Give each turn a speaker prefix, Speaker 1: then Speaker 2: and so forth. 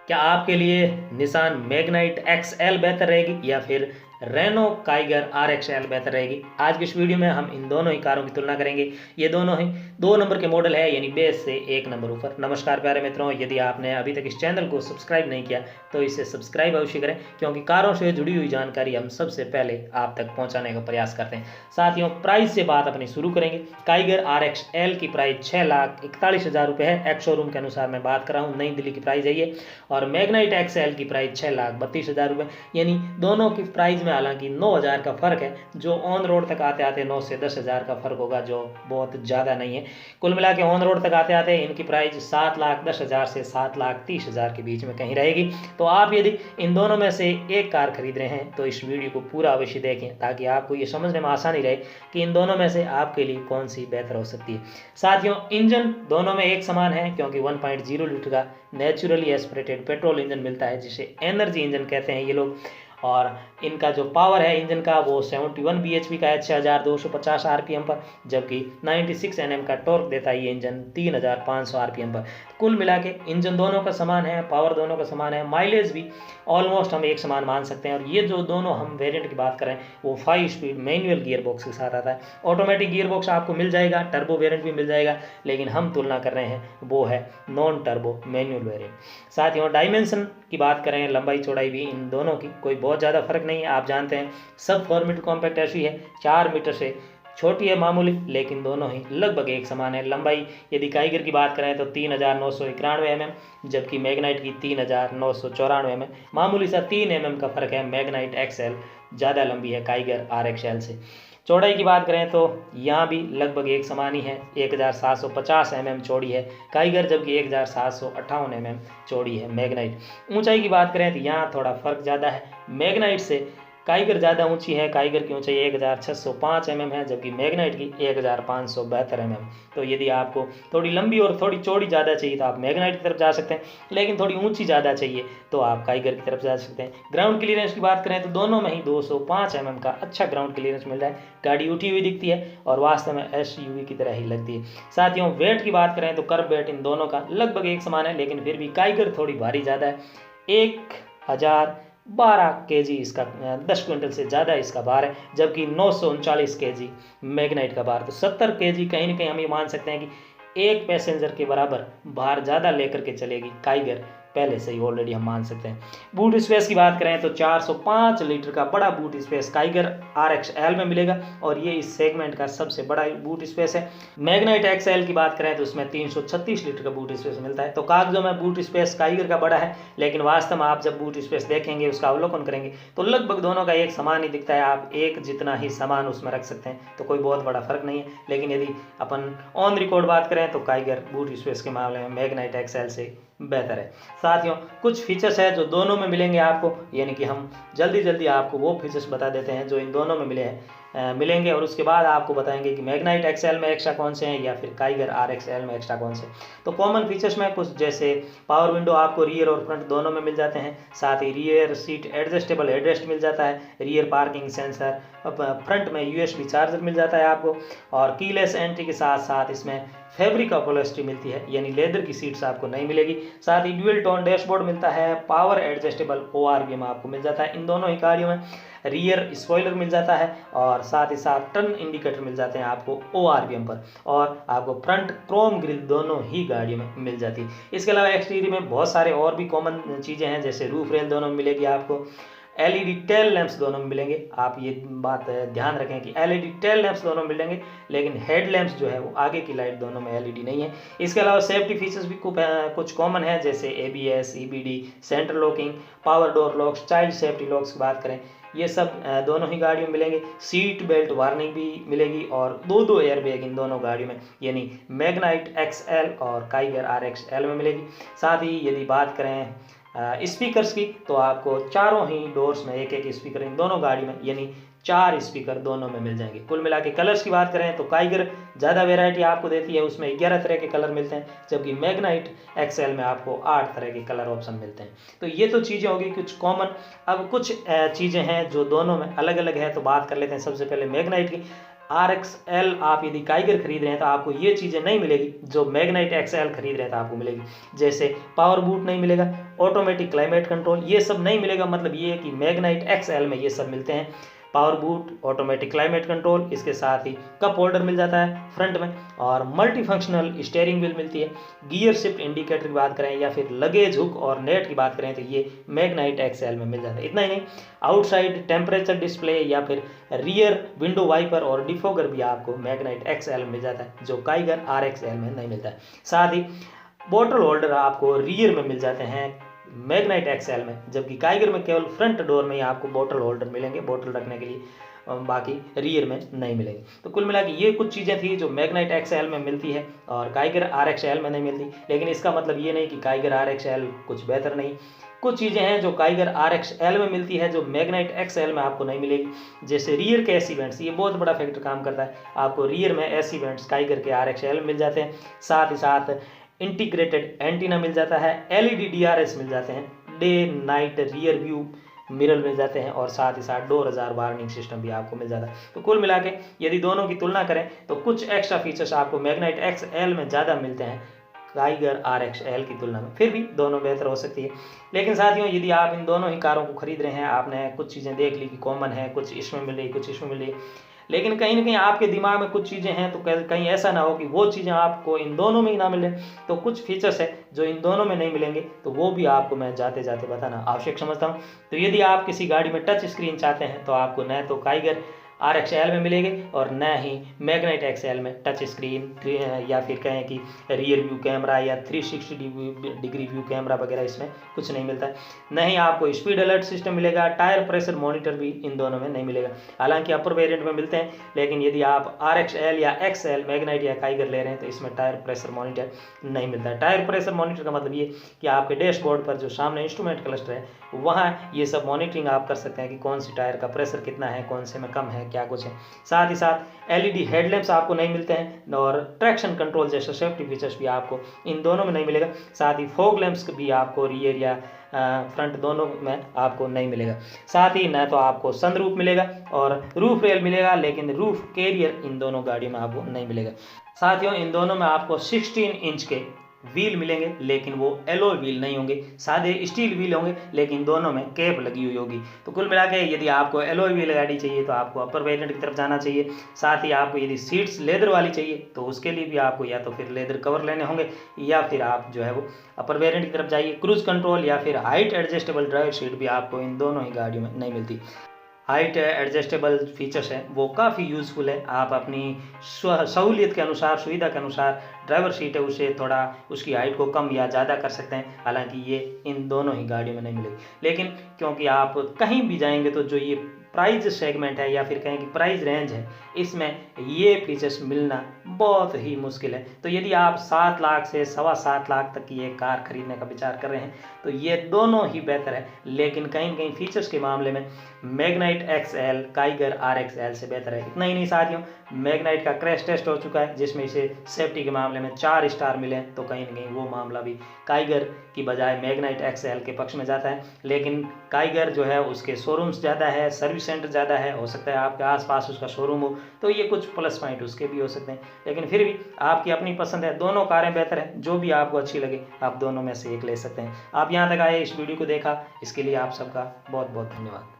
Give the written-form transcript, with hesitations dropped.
Speaker 1: क्या आपके लिए निसान मैग्नाइट एक्सएल बेहतर रहेगी या फिर रेनो काइगर आर एक्सएल बेहतर रहेगी? आज की इस वीडियो में हम इन दोनों ही कारों की तुलना करेंगे। ये दोनों ही 2 नंबर के मॉडल है, यानी बेस से 1 नंबर ऊपर। नमस्कार प्यारे मित्रों, यदि आपने अभी तक इस चैनल को सब्सक्राइब नहीं किया तो इसे सब्सक्राइब अवश्य करें, क्योंकि कारों से जुड़ी हुई जानकारी हम सबसे पहले आप तक पहुंचाने का प्रयास करते हैं। साथियों, प्राइस से बात अपनी शुरू करेंगे। काइगर आर एक्सएल की प्राइस 6,41,000 रुपये है। एक्स शोरूम के अनुसार मैं बात कर रहा हूँ, नई दिल्ली की प्राइस है ये। और मैग्नाइट एक्सएल की प्राइस 6,32,000 रुपये, यानी दोनों की प्राइस में हालांकि 9,000 का फर्क है, जो ऑन रोड तक आते आते 9 से 10,000 का फर्क होगा, जो बहुत ज़्यादा नहीं है। कुल मिला के ऑन रोड तक आते आते इनकी प्राइस 7,10,000 से 7,30,000 के बीच में कहीं रहेगी। तो आप यदि इन दोनों में से एक कार खरीद रहे हैं तो इस वीडियो को पूरा अवश्य देखें, ताकि आपको ये समझने में आसानी रहे कि इन दोनों में से आपके लिए कौन सी बेहतर हो सकती है। साथियों, इंजन दोनों में एक समान है, क्योंकि 1.0 लीटर का नेचुरली एस्पिरेटेड पेट्रोल इंजन मिलता है, जिसे एनर्जी इंजन कहते हैं ये लोग। और इनका जो पावर है इंजन का वो 71 bhp का है 6,250 आरपीएम पर, जबकि 96 Nm का टॉर्क देता है ये इंजन 3,500 आरपीएम पर। कुल मिला के इंजन दोनों का समान है, पावर दोनों का समान है, माइलेज भी ऑलमोस्ट हम एक समान मान सकते हैं। और ये जो दोनों हम वेरिएंट की बात करें वो 5 स्पीड मैनुअल गियर बॉक्स के साथ आता है। ऑटोमेटिक गियर बॉक्स आपको मिल जाएगा, टर्बो वेरिएंट भी मिल जाएगा, लेकिन हम तुलना कर रहे हैं वो है नॉन टर्बो मैनुअल वेरिएंट। साथियों, डायमेंशन की बात करें, लंबाई चौड़ाई भी इन दोनों की कोई बहुत ज़्यादा फर्क नहीं है। आप जानते हैं सब 4 मीटर कॉम्पैक्ट ऐसी है, 4 मीटर से छोटी है मामूली, लेकिन दोनों ही लगभग एक समान है। लंबाई यदि काइगर की बात करें तो 3,991 mm, जबकि मैग्नाइट की 3,994 mm। मामूली सा 3 mm का फर्क है। मैग्नाइट एक्सएल ज़्यादा लंबी है काइगर आर एक्सएल से। चौड़ाई की बात करें तो यहाँ भी लगभग एक समान ही है, 1,750 mm चौड़ी है काइगर, जबकि 1,758 mm चौड़ी है मैग्नाइट। ऊंचाई की बात करें तो यहाँ थोड़ा फर्क ज़्यादा है, मैग्नाइट से काइगर ज़्यादा ऊंची है। काइगर की ऊंचाई 1,605 mm है, जबकि मैग्नाइट की 1,572 mm। तो यदि आपको थोड़ी लंबी और थोड़ी चौड़ी ज़्यादा चाहिए तो आप मैग्नाइट की तरफ जा सकते हैं, लेकिन थोड़ी ऊंची ज़्यादा चाहिए तो आप काइगर की तरफ जा सकते हैं। ग्राउंड क्लियरेंस की बात करें तो दोनों में ही 205 mm का अच्छा ग्राउंड क्लियरेंस मिल रहा है। गाड़ी उठी हुई दिखती है और वास्तव में एसयूवी की तरह ही लगती है। साथियों, वेट की बात करें तो कर्ब वेट इन दोनों का लगभग एक समान है, लेकिन फिर भी काइगर थोड़ी भारी ज़्यादा है। 1,012 kg इसका, 10 क्विंटल से ज़्यादा इसका भार है, जबकि 939 kg मैग्नाइट का भार। तो 70 kg कहीं ना कहीं हम ये मान सकते हैं कि एक पैसेंजर के बराबर भार ज़्यादा लेकर के चलेगी काइगर, पहले से ही ऑलरेडी हम मान सकते हैं। बूट स्पेस की बात करें तो 405 लीटर का बड़ा boot space Kiger are XL में मिलेगा, और ये इस सेगमेंट का सबसे बड़ा बूट स्पेस है। मैग्नाइट एक्सएल की बात करें तो उसमें 336 लीटर का बूट स्पेस मिलता है। तो कागजों में बूट स्पेस काइगर का बड़ा है, लेकिन वास्तव में आप जब बूट स्पेस देखेंगे, उसका अवलोकन करेंगे तो लगभग दोनों का एक समान ही दिखता है। आप एक जितना ही सामान उसमें रख सकते हैं, तो कोई बहुत बड़ा फर्क नहीं है। लेकिन यदि अपन ऑन रिकॉर्ड बात करें तो काइगर बूट स्पेस के मामले में मैग्नाइट एक्सएल से बेहतर है। साथियों, कुछ फीचर्स है जो दोनों में मिलेंगे आपको, यानी कि हम जल्दी जल्दी आपको वो फीचर्स बता देते हैं जो इन दोनों में मिलेंगे, और उसके बाद आपको बताएंगे कि मैग्नाइट एक्सएल में एक्स्ट्रा कौन से हैं या फिर काइगर आर एक्सएल में एक्स्ट्रा कौन से। तो कॉमन फीचर्स में कुछ जैसे पावर विंडो आपको रियर और फ्रंट दोनों में मिल जाते हैं, साथ ही रियर सीट एडजस्टेबल हेडरेस्ट मिल जाता है, रियर पार्किंग सेंसर, फ्रंट में यूएसबी चार्जर मिल जाता है आपको, और कीलेस एंट्री के साथ साथ इसमें फैब्रिक अपहोल्स्ट्री मिलती है, यानी लेदर की सीट्स आपको नहीं मिलेगी। साथ ही ड्यूल टोन डैशबोर्ड मिलता है, पावर एडजस्टेबल ओआरवीएम आपको मिल जाता है इन दोनों ही गाड़ियों में, रियर स्पॉइलर मिल जाता है, और साथ ही साथ टर्न इंडिकेटर मिल जाते हैं आपको ओआरवीएम पर, और आपको फ्रंट क्रोम ग्रिल दोनों ही गाड़ियों में मिल जाती है। इसके अलावा एक्सटीरियर में बहुत सारे और भी कॉमन चीज़ें हैं, जैसे रूफ रेल दोनों में मिलेगी आपको, एलईडी टेल लैंप्स दोनों में मिलेंगे। आप ये बात ध्यान रखें कि एलईडी टेल लैंप्स दोनों में मिलेंगे, लेकिन हेड लैंप्स जो है वो आगे की लाइट दोनों में एलईडी नहीं है। इसके अलावा सेफ्टी फीचर्स भी कुछ कॉमन है, जैसे ABS, EBD, centre locking, power door locks, child safety locks की बात करें, ये सब दोनों ही गाड़ियों में मिलेंगे। सीट बेल्ट वार्निंग भी मिलेगी, और दो एयरबैग इन दोनों गाड़ियों में, यानी मैग्नाइट एक्सएल और काइगर आर एक्सएल में मिलेगी। साथ ही यदि बात करें स्पीकर्स की, तो आपको चारों ही डोर्स में एक एक स्पीकर इन दोनों गाड़ी में, यानी 4 स्पीकर दोनों में मिल जाएंगे। कुल मिला के कलर्स की बात करें तो काइगर ज़्यादा वेराइटी आपको देती है, उसमें 11 तरह के कलर मिलते हैं, जबकि मैग्नाइट एक्सएल में आपको 8 तरह के कलर ऑप्शन मिलते हैं। तो ये तो चीज़ें होगी कुछ कॉमन। अब कुछ चीज़ें हैं जो दोनों में अलग अलग है, तो बात कर लेते हैं सबसे पहले मैग्नाइट की। RXL आप यदि काइगर खरीद रहे हैं तो आपको ये चीज़ें नहीं मिलेगी जो मैग्नाइट XL खरीद रहे हैं तो आपको मिलेगी। जैसे पावर बूट नहीं मिलेगा, ऑटोमेटिक क्लाइमेट कंट्रोल, ये सब नहीं मिलेगा। मतलब ये कि मैग्नाइट XL में ये सब मिलते हैं। Power boot, automatic climate control, इसके साथ ही कप होल्डर मिल जाता है फ्रंट में, और मल्टी फंक्शनल स्टीयरिंग व्हील मिलती है। गियर शिफ्ट इंडिकेटर की बात करें या फिर लगेज हुक और नेट की बात करें तो ये मैग्नाइट XL में मिल जाता है। इतना ही नहीं, आउटसाइड टेम्परेचर डिस्प्ले या फिर रियर विंडो वाइपर और डिफोगर भी आपको मैग्नाइट XL में मिल जाता है, जो काइगर RXL में नहीं मिलता है। साथ ही बोतल होल्डर आपको रियर में मिल जाते हैं मैग्नाइट XL में, जबकि काइगर में केवल फ्रंट डोर में ही आपको बोतल होल्डर मिलेंगे बोतल रखने के लिए, बाकी रियर में नहीं मिलेंगे। तो कुल मिला के ये कुछ चीज़ें थी जो मैग्नाइट XL में मिलती है और काइगर RXL में नहीं मिलती। लेकिन इसका मतलब ये नहीं कि काइगर RXL कुछ बेहतर नहीं। कुछ चीज़ें हैं जो काइगर RXL में मिलती है जो मैग्नाइट XL में आपको नहीं मिलेगी। जैसे रियर के एसी वेंट्स, ये बहुत बड़ा फैक्टर काम करता है। आपको रियर में एसी वेंट्स काइगर के RXL में मिल जाते हैं। साथ ही साथ इंटीग्रेटेड एंटीना मिल जाता है, LED DRS मिल जाते हैं, day night rear view mirror मिल जाते हैं, और साथ ही साथ डोर हजार वार्निंग सिस्टम भी आपको मिल जाता है। तो कुल मिला के यदि दोनों की तुलना करें तो कुछ एक्स्ट्रा फीचर्स आपको मैग्नाइट XL में ज़्यादा मिलते हैं काइगर RXL की तुलना में। फिर भी दोनों बेहतर हो सकती है। लेकिन साथियों, यदि आप इन दोनों ही कारों को खरीद रहे हैं, आपने कुछ चीज़ें देख ली कि कॉमन है, कुछ इसमें मिल रही, कुछ इसमें मिल रही, लेकिन कहीं ना कहीं आपके दिमाग में कुछ चीज़ें हैं, तो कहीं ऐसा ना हो कि वो चीज़ें आपको इन दोनों में ही ना मिले। तो कुछ फीचर्स है जो इन दोनों में नहीं मिलेंगे, तो वो भी आपको मैं जाते जाते बताना आवश्यक समझता हूँ। तो यदि आप किसी गाड़ी में टच स्क्रीन चाहते हैं तो आपको न तो काइगर RXL में मिलेंगे और न ही मैग्नाइट XL में टच स्क्रीन या फिर कहें कि रियर व्यू कैमरा या 360 डिग्री व्यू कैमरा वगैरह इसमें कुछ नहीं मिलता है। न ही आपको स्पीड अलर्ट सिस्टम मिलेगा, टायर प्रेशर मॉनिटर भी इन दोनों में नहीं मिलेगा। हालांकि अपर वेरिएंट में मिलते हैं, लेकिन यदि आप RXL या XL मैग्नाइट या काइगर ले रहे हैं तो इसमें टायर प्रेशर मॉनिटर नहीं मिलता है। टायर प्रेशर मॉनिटर का मतलब ये कि आपके डैशबोर्ड पर जो सामने इंस्ट्रूमेंट क्लस्टर है वहाँ ये सब मॉनिटरिंग आप कर सकते हैं कि कौन सी टायर का प्रेशर कितना है, कौन से में कम है, क्या कुछ है। साथ ही साथ LED हेडलैम्प्स आपको नहीं मिलते हैं, और ट्रैक्शन कंट्रोल जैसे सेफ्टी फीचर्स भी आपको इन दोनों में नहीं मिलेगा। साथ ही फॉग लैंप्स भी आपको रियर या फ्रंट दोनों में आपको नहीं मिलेगा। साथ ही न तो आपको सनरूफ मिलेगा और रूफ रेल मिलेगा, लेकिन रूफ कैरियर इन दोनों गाड़ियों में आपको नहीं मिलेगा। साथियों, इन दोनों में आपको 16 इंच के व्हील मिलेंगे, लेकिन वो एलॉय व्हील नहीं होंगे, सादे स्टील व्हील होंगे, लेकिन दोनों में कैप लगी हुई होगी। तो कुल मिला के यदि आपको एलॉय व्हील गाड़ी चाहिए तो आपको अपर वेरिएंट की तरफ जाना चाहिए। साथ ही आपको यदि सीट्स लेदर वाली चाहिए तो उसके लिए भी आपको या तो फिर लेदर कवर लेने होंगे, या फिर आप जो है वो अपर वेरिएंट की तरफ जाइए। क्रूज कंट्रोल या फिर हाइट एडजस्टेबल ड्राइवर सीट भी आपको इन दोनों ही गाड़ियों में नहीं मिलती। हाइट एडजस्टेबल फीचर्स है वो काफ़ी यूज़फुल है। आप अपनी सहूलियत के अनुसार, सुविधा के अनुसार ड्राइवर सीट है उसे थोड़ा उसकी हाइट को कम या ज़्यादा कर सकते हैं। हालांकि ये इन दोनों ही गाड़ियों में नहीं मिलेगी, लेकिन क्योंकि आप कहीं भी जाएंगे तो जो ये प्राइस सेगमेंट है या फिर कहें कि प्राइस रेंज है, इसमें ये फीचर्स मिलना बहुत ही मुश्किल है। तो यदि आप 7 लाख से 7.25 लाख तक की एक कार खरीदने का विचार कर रहे हैं तो ये दोनों ही बेहतर है। लेकिन कहीं न कहीं फीचर्स के मामले में मैग्नाइट XL काइगर RXL से बेहतर है। इतना ही नहीं साथियों, मैग्नाइट का क्रैश टेस्ट हो चुका है जिसमें इसे सेफ्टी के मामले में 4 स्टार मिले, तो कहीं न कहीं वो मामला भी काइगर की बजाय मैग्नाइट XL के पक्ष में जाता है। लेकिन काइगर जो है उसके शोरूम्स ज़्यादा है, सर्विस सेंटर ज़्यादा है, हो सकता है आपके आसपास उसका शोरूम हो, तो ये कुछ प्लस पॉइंट उसके भी हो सकते हैं। लेकिन फिर भी आपकी अपनी पसंद है, दोनों कारें बेहतर हैं, जो भी आपको अच्छी लगे आप दोनों में से एक ले सकते हैं। आप यहाँ तक आए, इस वीडियो को देखा, इसके लिए आप सबका बहुत बहुत धन्यवाद।